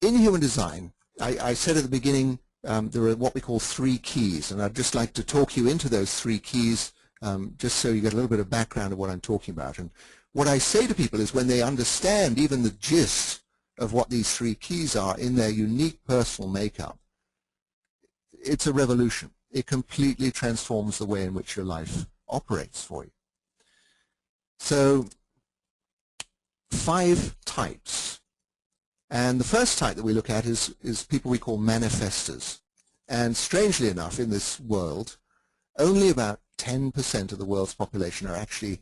in human design, I said at the beginning there are what we call 3 keys, and I'd just like to talk you into those 3 keys just so you get a little bit of background of what I'm talking about. And what I say to people is when they understand even the gist of what these 3 keys are in their unique personal makeup, it's a revolution. It completely transforms the way in which your life operates for you. So 5 types. And the first type that we look at is people we call manifestors. And strangely enough, in this world, only about 10% of the world's population are actually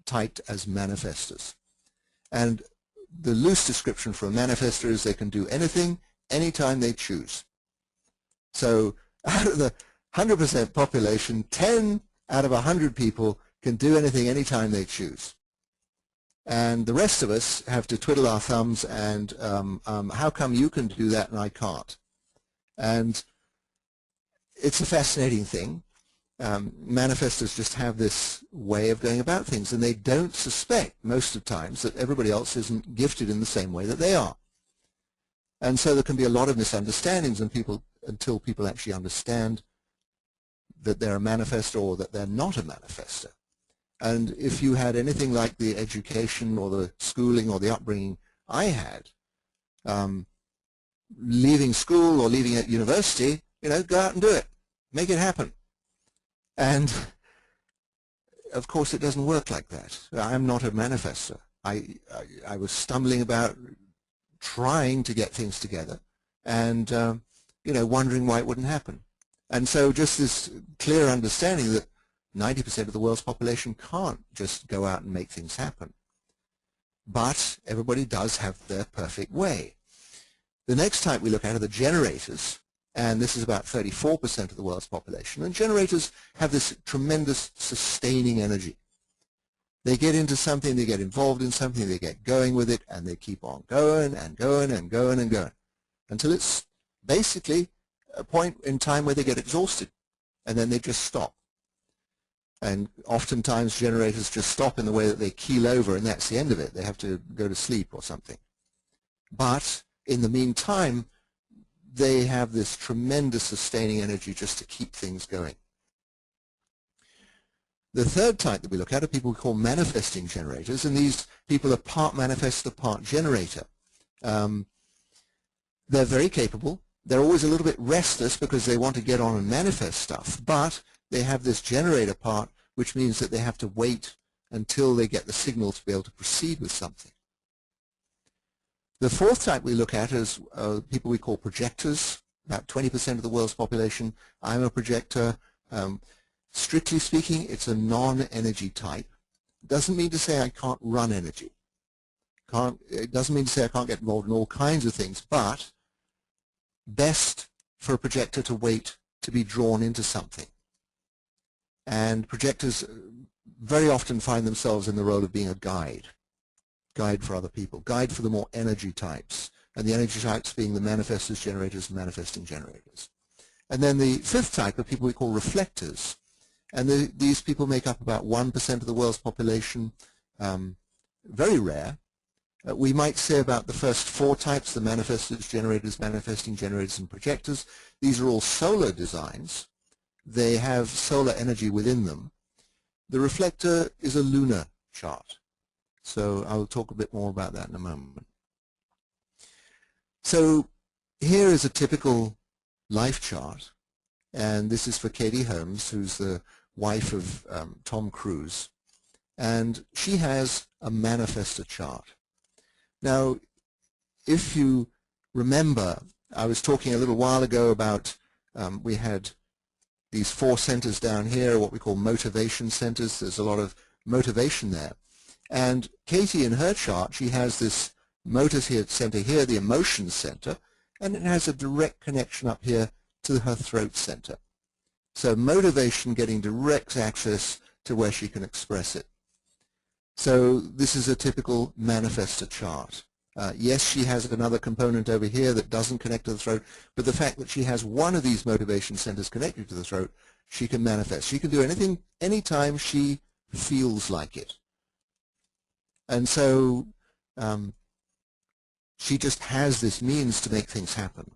typed as manifestors. And the loose description for a manifestor is they can do anything, anytime they choose. So out of the 100% population, 10 out of 100 people can do anything, anytime they choose. And the rest of us have to twiddle our thumbs and how come you can do that and I can't? And it's a fascinating thing. Manifestors just have this way of going about things, and they don't suspect most of the times that everybody else isn't gifted in the same way that they are. And so there can be a lot of misunderstandings until people actually understand that they're a manifestor or that they're not a manifestor. And if you had anything like the education or the schooling or the upbringing I had, leaving school or leaving at university, go out and do it. Make it happen. And of course it doesn't work like that. I'm not a manifestor. I was stumbling about trying to get things together and wondering why it wouldn't happen. And so just this clear understanding that 90% of the world's population can't just go out and make things happen. But everybody does have their perfect way. The next type we look at are the generators, and this is about 34% of the world's population. And generators have this tremendous sustaining energy. They get into something, they get involved in something, they get going with it, and they keep on going and going and going and going until it's basically a point in time where they get exhausted, and then they just stop. And oftentimes generators just stop in the way that they keel over, and that's the end of it. They have to go to sleep or something. But in the meantime, they have this tremendous sustaining energy just to keep things going. The third type that we look at are people we call manifesting generators, and these people are part manifestor, part generator. They're very capable. They're always a little bit restless because they want to get on and manifest stuff, but they have this generator part, which means that they have to wait until they get the signal to be able to proceed with something. The fourth type we look at is people we call projectors, about 20% of the world's population. I'm a projector. Strictly speaking, it's a non-energy type. It doesn't mean to say I can't run energy. It doesn't mean to say I can't get involved in all kinds of things, but best for a projector to wait to be drawn into something. And projectors very often find themselves in the role of being a guide for other people, guide for the more energy types, and the energy types being the manifestors, generators, and manifesting generators. And then the fifth type are people we call reflectors, and these people make up about 1% of the world's population, very rare. We might say about the first 4 types, the manifestors, generators, manifesting generators, and projectors. These are all solar designs. They have solar energy within them. The reflector is a lunar chart. So I'll talk a bit more about that in a moment. So here is a typical life chart. And this is for Katie Holmes, who's the wife of Tom Cruise. And she has a Manifesto chart. Now, if you remember, I was talking a little while ago about we had these 4 centers down here, what we call motivation centers. There's a lot of motivation there. And Katie, in her chart, she has this motor center here, the emotions center, and it has a direct connection up here to her throat center. So motivation getting direct access to where she can express it. So this is a typical manifestor chart. Yes, she has another component over here that doesn't connect to the throat, but the fact that she has one of these motivation centers connected to the throat, she can manifest. She can do anything, anytime she feels like it. And so she just has this means to make things happen.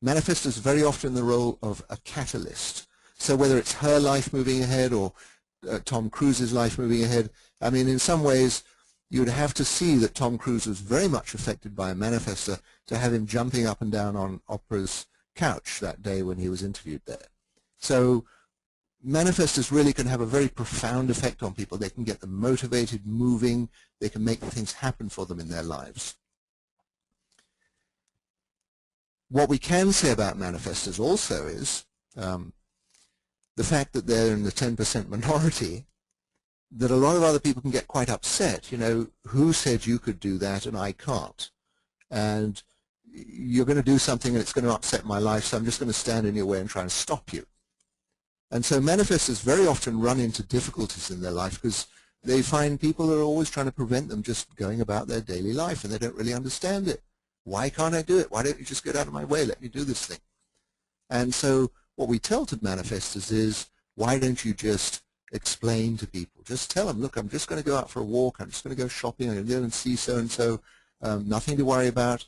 Manifestos very often in the role of a catalyst. So whether it's her life moving ahead or Tom Cruise's life moving ahead, I mean, in some ways, you would have to see that Tom Cruise was very much affected by a manifestor to have him jumping up and down on Oprah's couch that day when he was interviewed there. So manifestors really can have a very profound effect on people. They can get them motivated, moving. They can make things happen for them in their lives. What we can say about manifestors also is the fact that they're in the 10% minority, that a lot of other people can get quite upset. You know, who said you could do that and I can't? And you're going to do something and it's going to upset my life, so I'm just going to stand in your way and try and stop you. And so manifestors very often run into difficulties in their life because they find people are always trying to prevent them just going about their daily life, and they don't really understand it. Why can't I do it? Why don't you just get out of my way? Let me do this thing. And so what we tell to manifestors is, why don't you just explain to people? Just tell them, look, I'm just going to go out for a walk. I'm just going to go shopping. I'm going to go and see so-and-so. Nothing to worry about.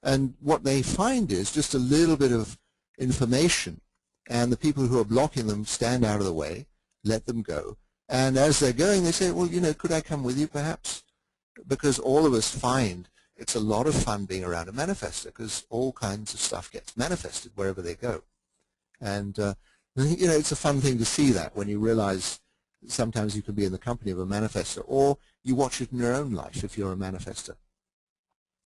And what they find is just a little bit of information, and the people who are blocking them stand out of the way, let them go. And as they're going, they say, well, you know, could I come with you perhaps? Because all of us find it's a lot of fun being around a manifestor, because all kinds of stuff gets manifested wherever they go. And, you know, it's a fun thing to see that when you realize sometimes you can be in the company of a manifestor, or you watch it in your own life if you're a manifestor.